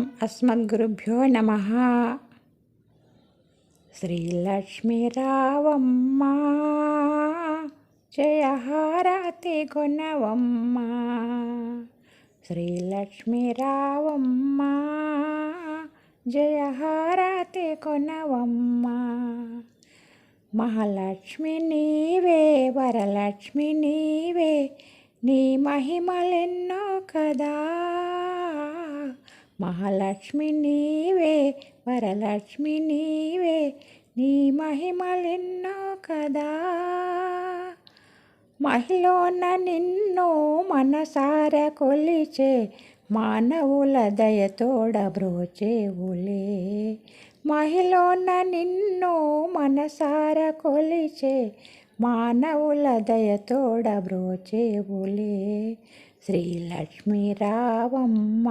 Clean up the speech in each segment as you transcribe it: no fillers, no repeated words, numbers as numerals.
అస్మద్గురుభ్యో నమః. శ్రీలక్ష్మీ రావమ్మ జయహారతి గుణవమ్మ. శ్రీలక్ష్మీ రావమ్మ జయహారతి గుణవమ్మ. మహాలక్ష్మి నీవే వరలక్ష్మి నీవే, నీ మహిమలెన్నో కదా. మహాలక్ష్మి నీవే వరలక్ష్మి నీవే, నీ మహిమలెన్నో కదా. మహిళన నిన్ను మనసార కొలిచే, మానవుల దయతోడ బ్రోచేవులే. మహిళన నిన్ను మనసార కొలిచే, మానవుల దయతోడ బ్రోచేవులే. శ్రీలక్ష్మీ రావమ్మ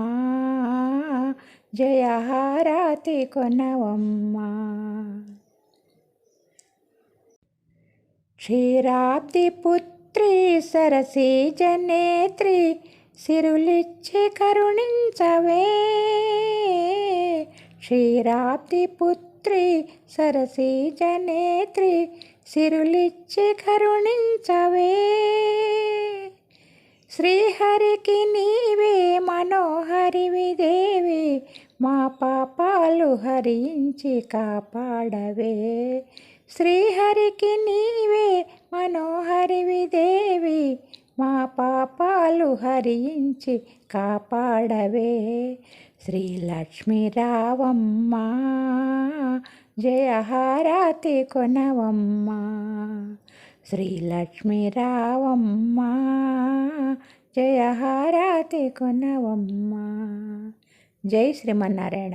జయహారతి కొనవమ్మ. క్షీరాబ్ది పుత్రి సరసీ జనేత్రి, సిరులిచ్చి కరుణించవే. క్షీరాబ్ది పుత్రి సరసీ జనేత్రి, సిరులిచ్చి కరుణించవే. శ్రీహరికి నీవే మనోహరివి దేవి, మా పాపాలు హరించి కాపాడవే. శ్రీహరికి నీవే మనోహరివి దేవి, మా పాపాలు హరించి కాపాడవే. శ్రీలక్ష్మీ రావమ్మ జయహారతి కొనవమ్మ. శ్రీలక్ష్మీ రావమ్మ జయహారతి కొనవమ్మ. జై శ్రీమన్నారాయణ.